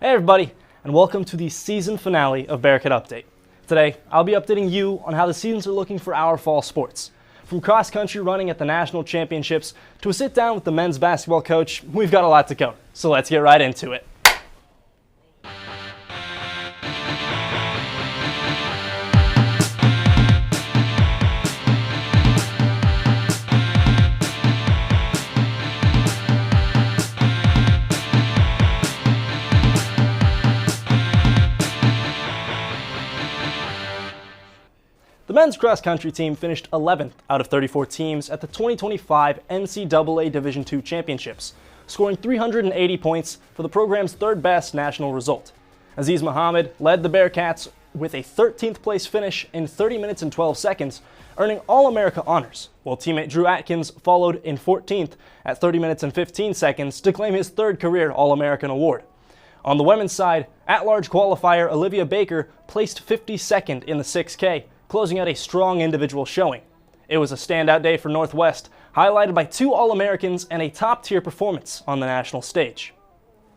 Hey everybody, and welcome to the season finale of Bearcat Update. Today, I'll be updating you on how the seasons are looking for our fall sports. From cross-country running at the national championships to a sit-down with the men's basketball coach, we've got a lot to cover, so let's get right into it. The men's cross-country team finished 11th out of 34 teams at the 2025 NCAA Division II Championships, scoring 380 points for the program's third-best national result. Aziz Muhammad led the Bearcats with a 13th place finish in 30 minutes and 12 seconds, earning All-America honors, while teammate Drew Atkins followed in 14th at 30 minutes and 15 seconds to claim his third career All-American award. On the women's side, at-large qualifier Olivia Baker placed 52nd in the 6K, closing out a strong individual showing. It was a standout day for Northwest, highlighted by 2 All-Americans and a top-tier performance on the national stage.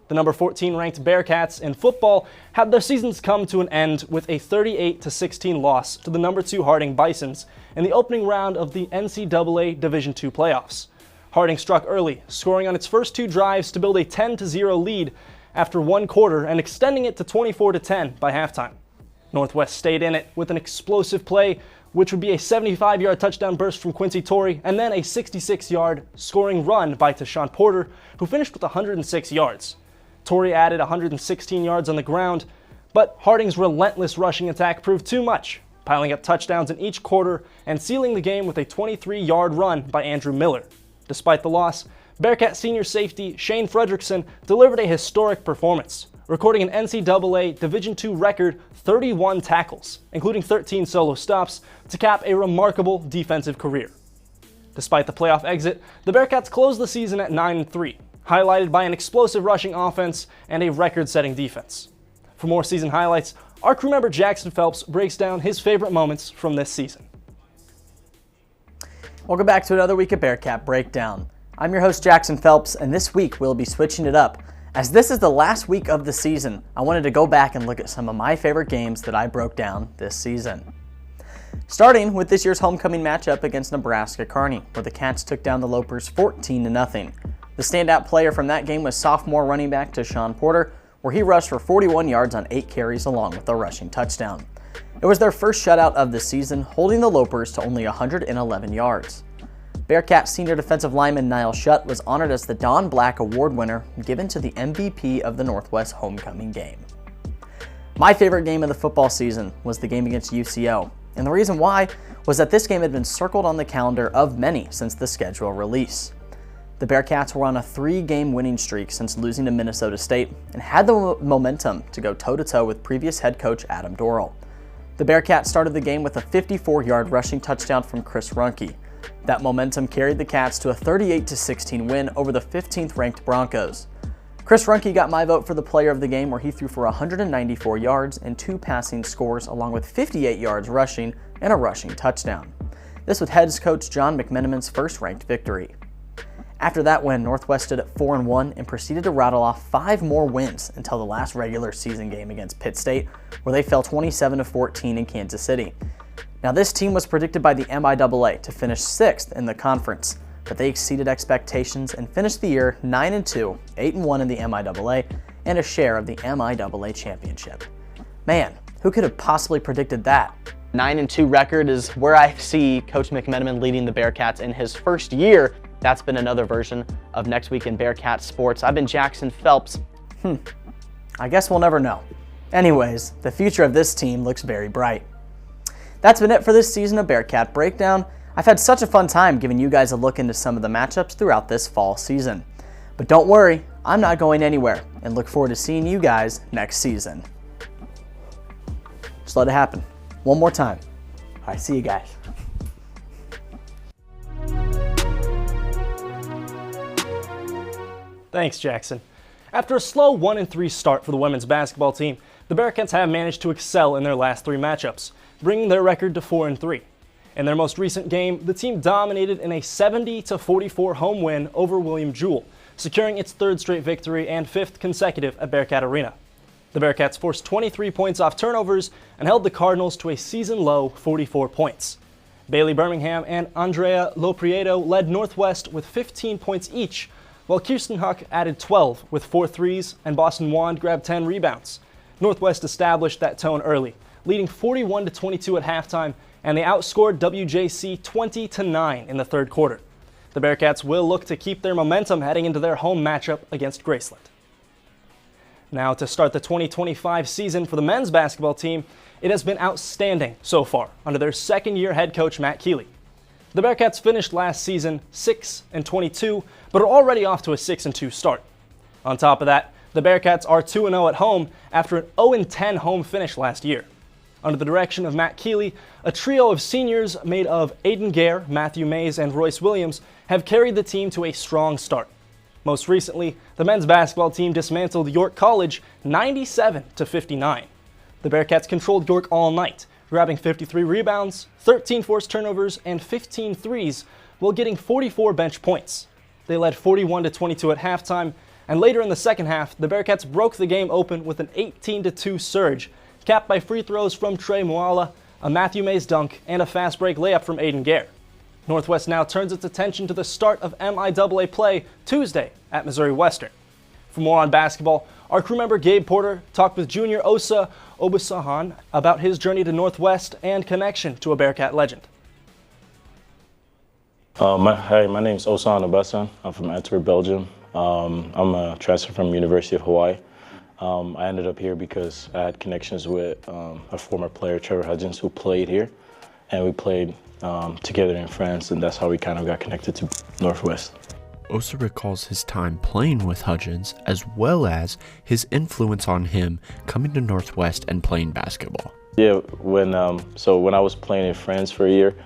The number 14 ranked Bearcats in football had their seasons come to an end with a 38-16 loss to the number 2 Harding Bisons in the opening round of the NCAA Division II playoffs. Harding struck early, scoring on its first 2 drives to build a 10-0 lead after 1 quarter and extending it to 24-10 by halftime. Northwest stayed in it with an explosive play, which would be a 75-yard touchdown burst from Quincy Torrey, and then a 66-yard scoring run by Tashawn Porter, who finished with 106 yards. Torrey added 116 yards on the ground, but Harding's relentless rushing attack proved too much, piling up touchdowns in each quarter and sealing the game with a 23-yard run by Andrew Miller. Despite the loss, Bearcat senior safety Shane Fredrickson delivered a historic performance, recording an NCAA Division II record 31 tackles, including 13 solo stops, to cap a remarkable defensive career. Despite the playoff exit, the Bearcats closed the season at 9-3, highlighted by an explosive rushing offense and a record-setting defense. For more season highlights, our crew member Jackson Phelps breaks down his favorite moments from this season. Welcome back to another week of Bearcat Breakdown. I'm your host Jackson Phelps, and this week we'll be switching it up. As this is the last week of the season, I wanted to go back and look at some of my favorite games that I broke down this season. Starting with this year's homecoming matchup against Nebraska-Kearney, where the Cats took down the Lopers 14-0. The standout player from that game was sophomore running back Tashawn Porter, where he rushed for 41 yards on 8 carries along with a rushing touchdown. It was their first shutout of the season, holding the Lopers to only 111 yards. Bearcat senior defensive lineman Niall Shutt was honored as the Don Black Award winner, given to the MVP of the Northwest homecoming game. My favorite game of the football season was the game against UCO, and the reason why was that this game had been circled on the calendar of many since the schedule release. The Bearcats were on a 3-game winning streak since losing to Minnesota State and had the momentum to go toe-to-toe with previous head coach Adam Dorrell. The Bearcats started the game with a 54-yard rushing touchdown from Chris Runkey. That momentum carried the Cats to a 38-16 win over the 15th-ranked Broncos. Chris Runkey got my vote for the player of the game, where he threw for 194 yards and 2 passing scores, along with 58 yards rushing and a rushing touchdown. This was head coach John McMenamin's first-ranked victory. After that win, Northwest stood at 4-1 and proceeded to rattle off 5 more wins until the last regular season game against Pitt State, where they fell 27-14 in Kansas City. Now, this team was predicted by the MIAA to finish 6th in the conference, but they exceeded expectations and finished the year 9-2, 8-1 in the MIAA, and a share of the MIAA championship. Man, who could have possibly predicted that? 9-2 record is where I see Coach McMenamin leading the Bearcats in his first year. That's been another version of Next Week in Bearcat Sports. I've been Jackson Phelps. I guess we'll never know. Anyways, the future of this team looks very bright. That's been it for this season of Bearcat Breakdown. I've had such a fun time giving you guys a look into some of the matchups throughout this fall season. But don't worry, I'm not going anywhere, and look forward to seeing you guys next season. Just let it happen. One more time. All right, see you guys. Thanks, Jackson. After a slow 1-3 start for the women's basketball team, the Bearcats have managed to excel in their last 3 matchups, bringing their record to 4-3. In their most recent game, the team dominated in a 70-44 home win over William Jewell, securing its 3rd straight victory and 5th consecutive at Bearcat Arena. The Bearcats forced 23 points off turnovers and held the Cardinals to a season-low 44 points. Bailey Birmingham and Andrea Loprieto led Northwest with 15 points each, while Kirsten Huck added 12 with 4 threes and Boston Wand grabbed 10 rebounds. Northwest established that tone early, leading 41-22 at halftime, and they outscored WJC 20-9 in the third quarter. The Bearcats will look to keep their momentum heading into their home matchup against Graceland. Now, to start the 2025 season for the men's basketball team, it has been outstanding so far under their second-year head coach Matt Keeley. The Bearcats finished last season 6-22, but are already off to a 6-2 start. On top of that, the Bearcats are 2-0 at home after an 0-10 home finish last year. Under the direction of Matt Keeley, a trio of seniors made of Aiden Gare, Matthew Mays, and Royce Williams have carried the team to a strong start. Most recently, the men's basketball team dismantled York College 97-59. The Bearcats controlled York all night, grabbing 53 rebounds, 13 forced turnovers, and 15 threes, while getting 44 bench points. They led 41-22 at halftime, and later in the second half, the Bearcats broke the game open with an 18-2 surge, capped by free throws from Trey Moala, a Matthew Mays dunk, and a fast break layup from Aiden Gare. Northwest now turns its attention to the start of MIAA play Tuesday at Missouri Western. For more on basketball, our crew member Gabe Porter talked with junior Obasohan about his journey to Northwest and connection to a Bearcat legend. My name is Obasohan. I'm from Antwerp, Belgium. I'm a transfer from University of Hawaii. I ended up here because I had connections with a former player, Trevor Hudgens, who played here, and we played together in France, and that's how we kind of got connected to Northwest. Osa recalls his time playing with Hudgens, as well as his influence on him coming to Northwest and playing basketball. Yeah, when I was playing in France for a year,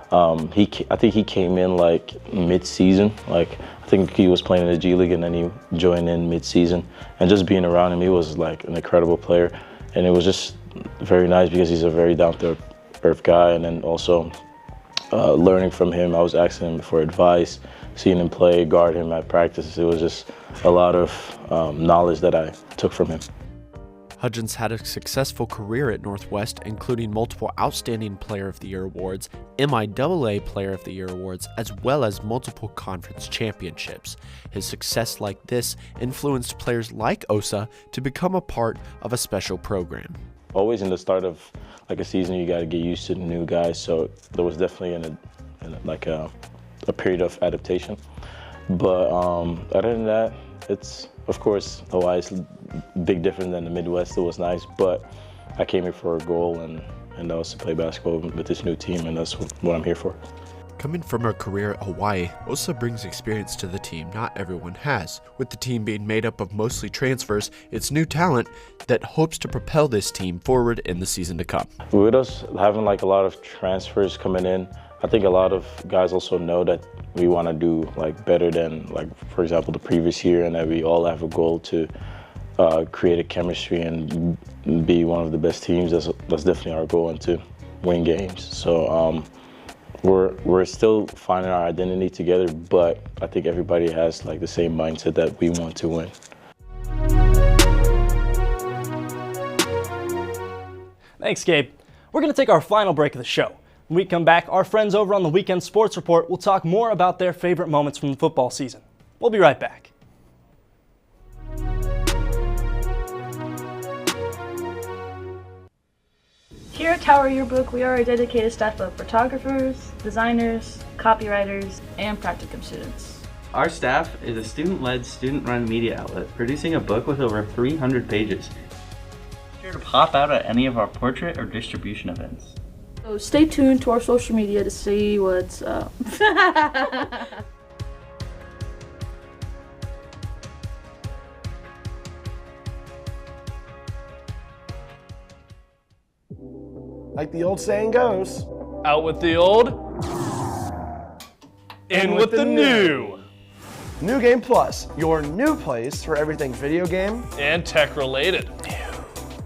I think he came in like mid-season. Like I think he was playing in the G League, and then he joined in mid-season. And just being around him, he was like an incredible player, and it was just very nice because he's a very down-to-earth guy. And then also learning from him, I was asking him for advice, seeing him play, guard him at practice. It was just a lot of knowledge that I took from him. Hudgens had a successful career at Northwest, including multiple Outstanding Player of the Year awards, MIAA Player of the Year awards, as well as multiple conference championships. His success like this influenced players like Osa to become a part of a special program. Always in the start of like a season, you got to get used to the new guys, so there was definitely a period of adaptation. But other than that, it's, of course, Hawaii's big difference than the Midwest. It was nice, but I came here for a goal, and that was to play basketball with this new team, and that's what I'm here for. Coming from a career at Hawaii, Osa brings experience to the team not everyone has. With the team being made up of mostly transfers, it's new talent that hopes to propel this team forward in the season to come. With us having like a lot of transfers coming in, I think a lot of guys also know that we want to do like better than, like, for example, the previous year, and that we all have a goal to create a chemistry and be one of the best teams. That's definitely our goal, and to win games. So we're still finding our identity together, but I think everybody has like the same mindset that we want to win. Thanks, Gabe. We're going to take our final break of the show. When we come back, our friends over on the Weekend Sports Report will talk more about their favorite moments from the football season. We'll be right back. Here at Tower Yearbook, we are a dedicated staff of photographers, designers, copywriters, and practicum students. Our staff is a student-led, student-run media outlet, producing a book with over 300 pages. Be sure to pop out at any of our portrait or distribution events. So stay tuned to our social media to see what's up. Like the old saying goes, Out with the old, in with the new. New Game Plus, your new place for everything video game and tech related.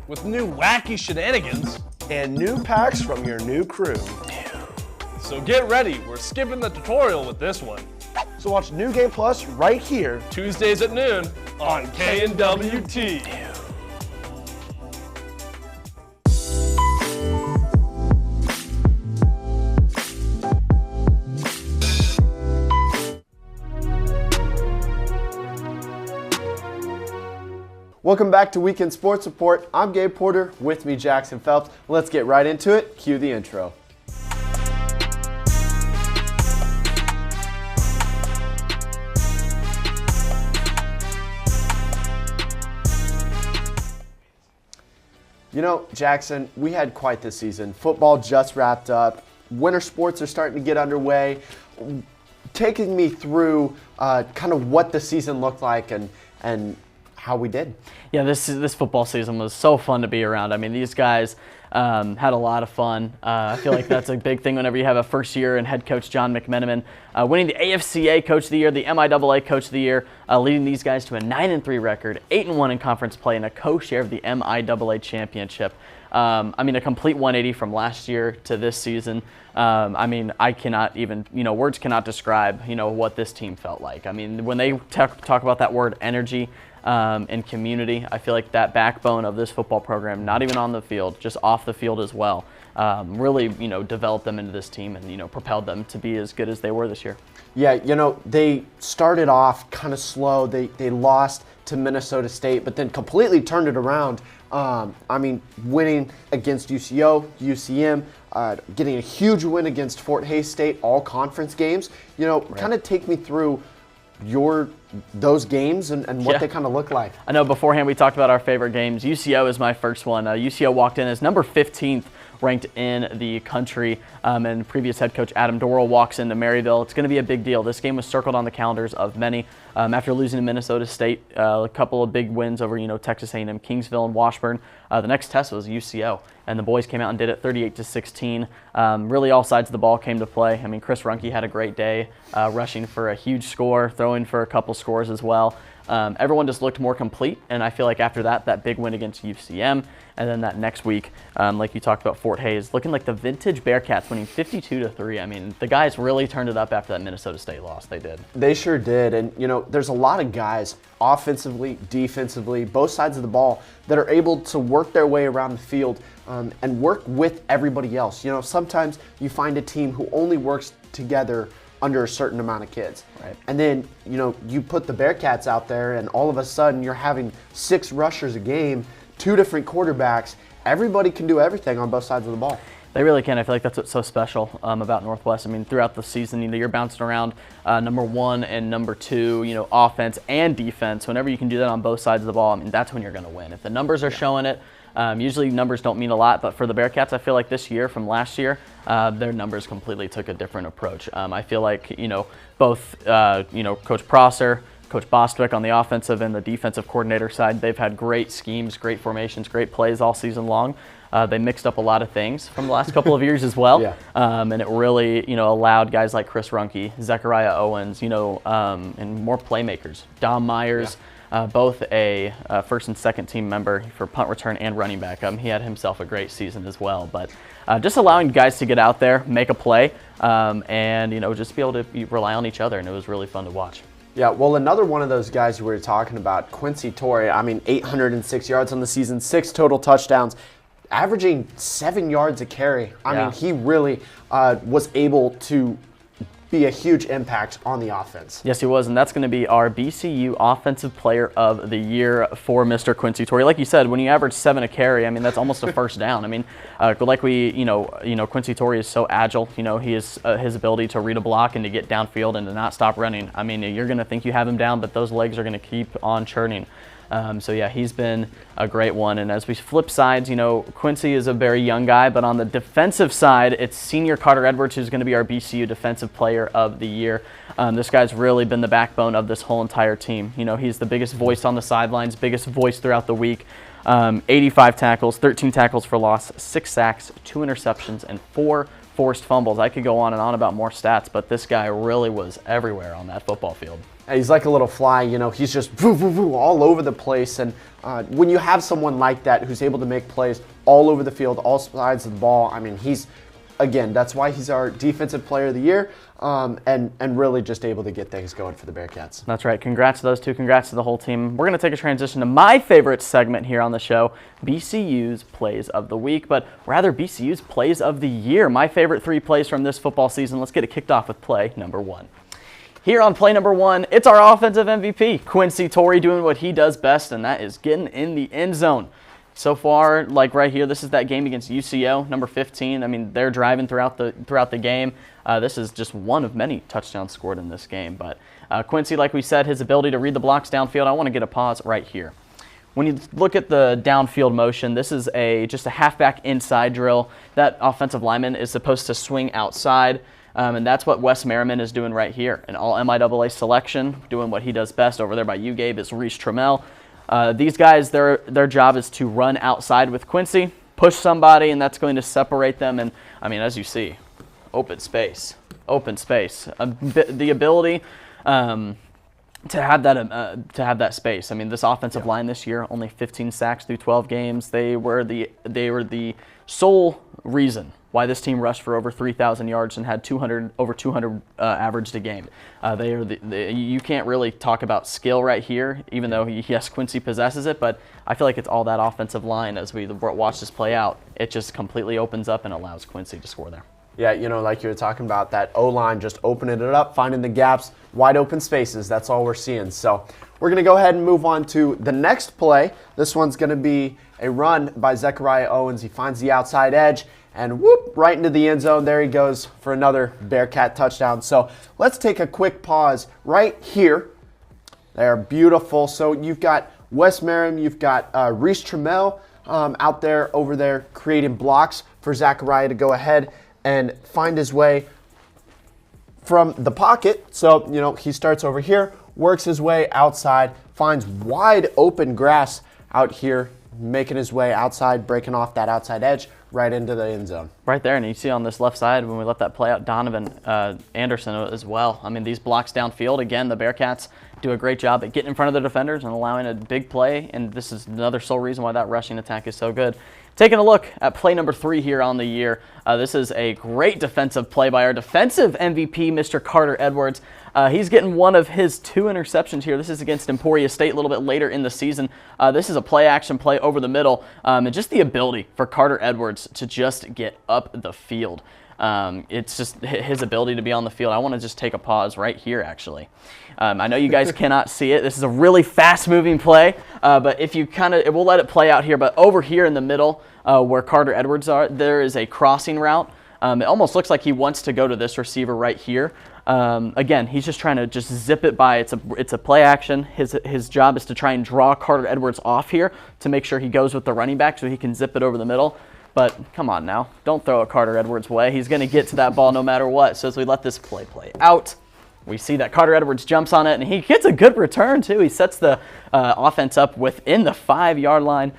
With new wacky shenanigans and new packs from your new crew. So get ready, we're skipping the tutorial with this one. So watch New Game Plus right here, Tuesdays at noon on KNWT. Welcome back to Weekend Sports Report. I'm Gabe Porter, with me Jackson Phelps. Let's get right into it. Cue the intro. You know, Jackson, we had quite this season. Football just wrapped up. Winter sports are starting to get underway. Taking me through kind of what the season looked like and how we did. Yeah, this football season was so fun to be around. I mean, these guys had a lot of fun. I feel like that's a big thing whenever you have a first year and head coach John McMenamin winning the AFCA Coach of the Year, the MIAA Coach of the Year, leading these guys to a 9-3 record, 8-1 in conference play, and a co-share of the MIAA championship. I mean, a complete 180 from last year to this season. I mean, I cannot even, words cannot describe, what this team felt like. I mean, when they talk about that word energy and community, I feel like that backbone of this football program, not even on the field, just off the field as well, really, developed them into this team and, propelled them to be as good as they were this year. Yeah, they started off kind of slow. They lost to Minnesota State, but then completely turned it around. I mean, winning against UCO, UCM, getting a huge win against Fort Hays State, all conference games. Kind of take me through those games and what they kind of look like. I know beforehand we talked about our favorite games. UCO is my first one. UCO walked in as number 15th ranked in the country, and previous head coach Adam Dorrell walks into Maryville. It's going to be a big deal. This game was circled on the calendars of many. After losing to Minnesota State, a couple of big wins over Texas A&M, Kingsville, and Washburn. The next test was UCO, and the boys came out and did it 38-16. Really, all sides of the ball came to play. I mean, Chris Ruhnke had a great day, rushing for a huge score, throwing for a couple scores as well. Everyone just looked more complete, and I feel like after that big win against UCM, and then that next week, like you talked about, Fort Hays, looking like the vintage Bearcats, winning 52-3. I mean, the guys really turned it up after that Minnesota State loss. They did. They sure did, and there's a lot of guys, offensively, defensively, both sides of the ball, that are able to work their way around the field and work with everybody else. Sometimes you find a team who only works together under a certain amount of kids. Right. And then, you put the Bearcats out there and all of a sudden you're having 6 rushers a game, 2 different quarterbacks. Everybody can do everything on both sides of the ball. They really can. I feel like that's what's so special about Northwest. I mean, throughout the season, you're bouncing around number 1 and number 2, offense and defense. Whenever you can do that on both sides of the ball, I mean, that's when you're going to win. If the numbers are showing it, usually numbers don't mean a lot, but for the Bearcats, I feel like this year from last year, their numbers completely took a different approach. I feel like, both, Coach Prosser, Coach Bostwick on the offensive and the defensive coordinator side, they've had great schemes, great formations, great plays all season long. They mixed up a lot of things from the last couple of years as well. Yeah. And it really, allowed guys like Chris Ruhnke, Zechariah Owens, and more playmakers. Dom Myers, both a first and second team member for punt return and running back. He had himself a great season as well. But just allowing guys to get out there, make a play, and just be able to rely on each other, and it was really fun to watch. Yeah, well, another one of those guys we were talking about, Quincy Torrey, I mean, 806 yards on the season, 6 total touchdowns, averaging 7 yards a carry. I mean, he really was able to be a huge impact on the offense. Yes, he was, and that's going to be our BCU Offensive Player of the Year for Mr. Quincy Torrey. Like you said, when you average 7 a carry, I mean, that's almost a first down. I mean, like we, Quincy Torrey is so agile. He is his ability to read a block and to get downfield and to not stop running. I mean, you're going to think you have him down, but those legs are going to keep on churning. So yeah, he's been a great one. And as we flip sides, Quincy is a very young guy, but on the defensive side, it's senior Carter Edwards who's going to be our BCU Defensive Player of the Year. This guy's really been the backbone of this whole entire team. He's the biggest voice on the sidelines, biggest voice throughout the week. 85 tackles, 13 tackles for loss, 6 sacks, 2 interceptions, and 4 forced fumbles. I could go on and on about more stats, but this guy really was everywhere on that football field. He's like a little fly, he's just all over the place. And when you have someone like that who's able to make plays all over the field, all sides of the ball, I mean, that's why he's our Defensive Player of the Year, and really just able to get things going for the Bearcats. That's right. Congrats to those two. Congrats to the whole team. We're going to take a transition to my favorite segment here on the show, BCU's Plays of the Week, but rather BCU's Plays of the Year. My favorite 3 plays from this football season. Let's get it kicked off with play number 1. Here on play number 1, it's our offensive MVP, Quincy Torrey, doing what he does best, and that is getting in the end zone. So far, like right here, this is that game against UCO, number 15. I mean, they're driving throughout the game. This is just one of many touchdowns scored in this game. But Quincy, like we said, his ability to read the blocks downfield, I want to get a pause right here. When you look at the downfield motion, this is just a halfback inside drill. That offensive lineman is supposed to swing outside. And that's what Wes Merriman is doing right here. An all MIAA selection, doing what he does best over there by you, Gabe, is Reese Trammell. These guys, their job is to run outside with Quincy, push somebody, and that's going to separate them. And, I mean, as you see, open space. The ability to have that space. I mean, this offensive line this year, only 15 sacks through 12 games. They were the sole reason why this team rushed for over 3,000 yards and had over 200 averaged a game. You can't really talk about skill right here, even though, yes, Quincy possesses it, but I feel like it's all that offensive line as we watch this play out. It just completely opens up and allows Quincy to score there. Yeah, like you were talking about, that O-line just opening it up, finding the gaps, wide open spaces. That's all we're seeing. So we're going to go ahead and move on to the next play. This one's going to be a run by Zechariah Owens. He finds the outside edge and whoop, right into the end zone. There he goes for another Bearcat touchdown. So let's take a quick pause right here. They're beautiful. So you've got Wes Merriman, you've got Reese Trammell over there creating blocks for Zechariah to go ahead and find his way from the pocket. So, he starts over here, works his way outside, finds wide open grass out here, making his way outside, breaking off that outside edge right into the end zone. Right there, and you see on this left side when we let that play out, Donovan Anderson as well. I mean, these blocks downfield, again, the Bearcats do a great job at getting in front of the defenders and allowing a big play, and this is another sole reason why that rushing attack is so good. Taking a look at play number 3 here on the year, this is a great defensive play by our defensive MVP, Mr. Carter Edwards. He's getting one of his 2 interceptions here. This is against Emporia State a little bit later in the season. This is a play-action play over the middle, and just the ability for Carter Edwards to just get up the field. It's just his ability to be on the field. I want to just take a pause right here, actually. I know you guys cannot see it. This is a really fast-moving play, but if you we'll let it play out here. But over here in the middle, where Carter Edwards are, there is a crossing route. It almost looks like he wants to go to this receiver right here. Again, he's just trying to just zip it by. It's a play action. His job is to try and draw Carter Edwards off here to make sure he goes with the running back so he can zip it over the middle. But come on now, don't throw it Carter Edwards' way. He's going to get to that ball no matter what. So as we let this play out, we see that Carter Edwards jumps on it, and he gets a good return too. He sets the offense up within the 5-yard line.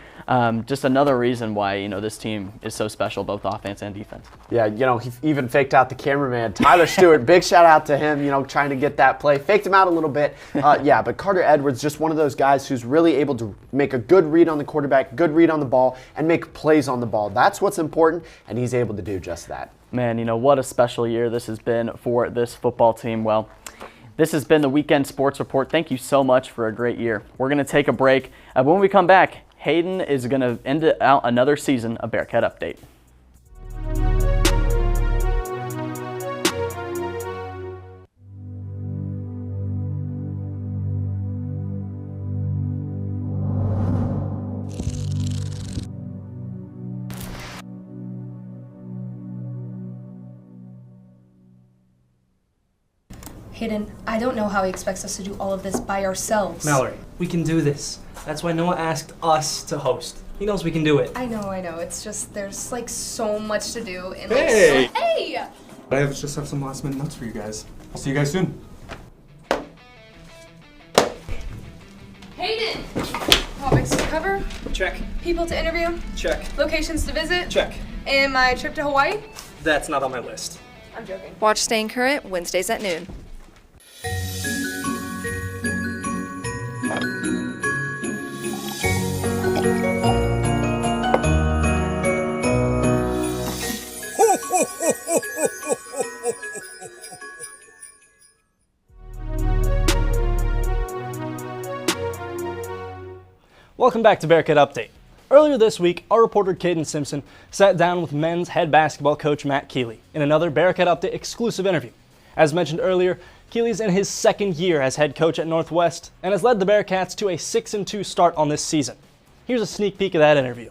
Just another reason why, this team is so special, both offense and defense. Yeah, he even faked out the cameraman, Tyler Stewart. Big shout out to him, trying to get that play. Faked him out a little bit. But Carter Edwards, just one of those guys who's really able to make a good read on the quarterback, good read on the ball, and make plays on the ball. That's what's important, and he's able to do just that. Man, what a special year this has been for this football team. Well, this has been the Weekend Sports Report. Thank you so much for a great year. We're going to take a break. When we come back, Hayden is going to end out another season of Bearcat Update. Hayden, I don't know how he expects us to do all of this by ourselves. Mallory, we can do this. That's why Noah asked us to host. He knows we can do it. I know. It's just there's so much to do. And hey! Hey! I just have some last minute notes for you guys. I'll see you guys soon. Hayden! Topics to cover? Check. People to interview? Check. Locations to visit? Check. And my trip to Hawaii? That's not on my list. I'm joking. Watch Staying Current Wednesdays at noon. Welcome back to Bearcat Update. Earlier this week, our reporter Cayden Simpson sat down with men's head basketball coach Matt Keeley in another Bearcat Update exclusive interview. As mentioned earlier, Keeley's in his second year as head coach at Northwest and has led the Bearcats to a 6-2 start on this season. Here's a sneak peek of that interview.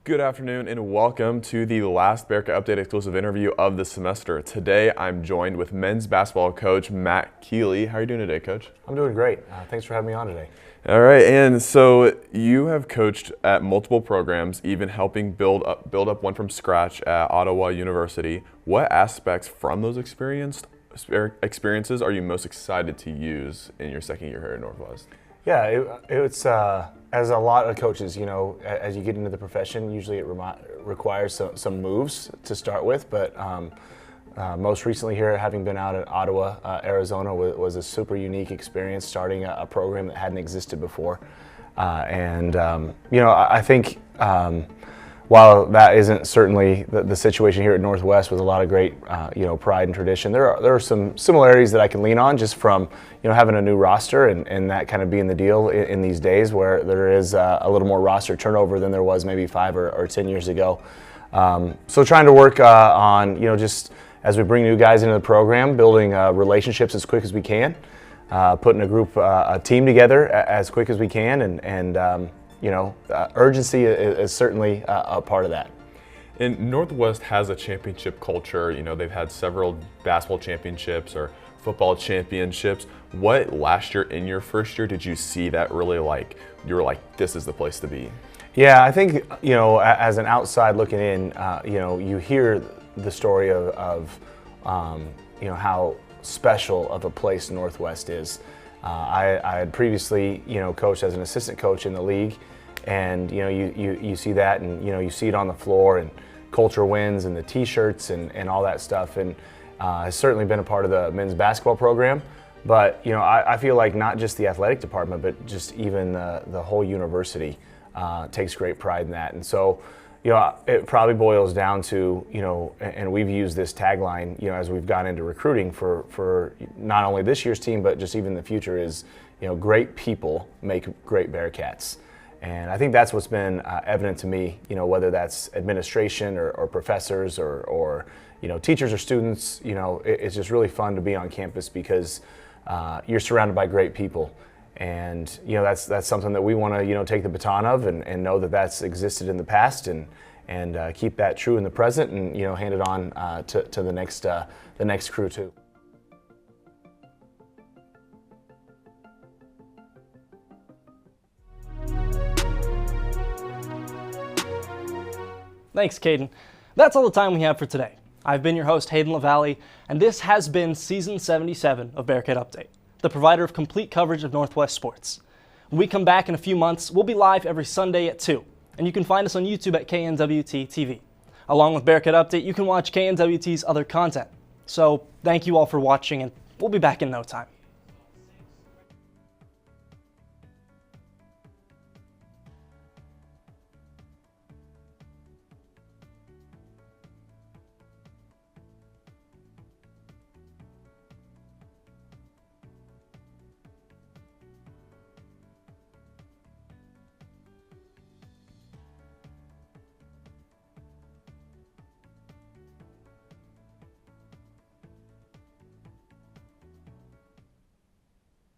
Good afternoon and welcome to the last Bearcat Update exclusive interview of the semester. Today I'm joined with men's basketball coach Matt Keeley. How are you doing today, Coach? I'm doing great. Thanks for having me on today. All right, and so you have coached at multiple programs, even helping build up one from scratch at Ottawa University. What aspects from those experiences are you most excited to use in your second year here at Northwest? Yeah, it's as a lot of coaches, you know, as you get into the profession, usually it requires some moves to start with. But most recently here, having been out at Ottawa, Arizona, was a super unique experience starting a program that hadn't existed before. You know, I think while that isn't certainly the situation here at Northwest with a lot of great, you know, pride and tradition, there are some similarities that I can lean on just from, you know, having a new roster and that kind of being the deal in these days where there is a little more roster turnover than there was maybe 5 or 10 years ago. So trying to work on, you know, just as we bring new guys into the program, building relationships as quick as we can, putting a team together as quick as we can, and you know, urgency is certainly a part of that. And Northwest has a championship culture. You know, they've had several basketball championships or football championships. What last year, in your first year, did you see that really like, you were like, this is the place to be? Yeah, I think, you know, as an outside looking in, you know, you hear the story of you know, how special of a place Northwest is. I had previously, you know, coached as an assistant coach in the league, and you know, you see that, and you know, you see it on the floor, and culture wins, and the T-shirts, and all that stuff, and has certainly been a part of the men's basketball program. But you know, I feel like not just the athletic department, but just even the whole university takes great pride in that. And so, you know, it probably boils down to, you know, and we've used this tagline, you know, as we've gone into recruiting for not only this year's team, but just even the future is, you know, great people make great Bearcats. And I think that's what's been evident to me, you know, whether that's administration or professors or, you know, teachers or students, you know, it's just really fun to be on campus because you're surrounded by great people. And, you know, that's something that we want to, you know, take the baton of and know that that's existed in the past and keep that true in the present and, you know, hand it on to the next crew too. Thanks, Cayden. That's all the time we have for today. I've been your host, Hayden LaValle, and this has been Season 77 of Bearcat Update, the provider of complete coverage of Northwest sports. When we come back in a few months, we'll be live every Sunday at 2, and you can find us on YouTube at KNWT TV. Along with Bearcat Update, you can watch KNWT's other content. So thank you all for watching, and we'll be back in no time.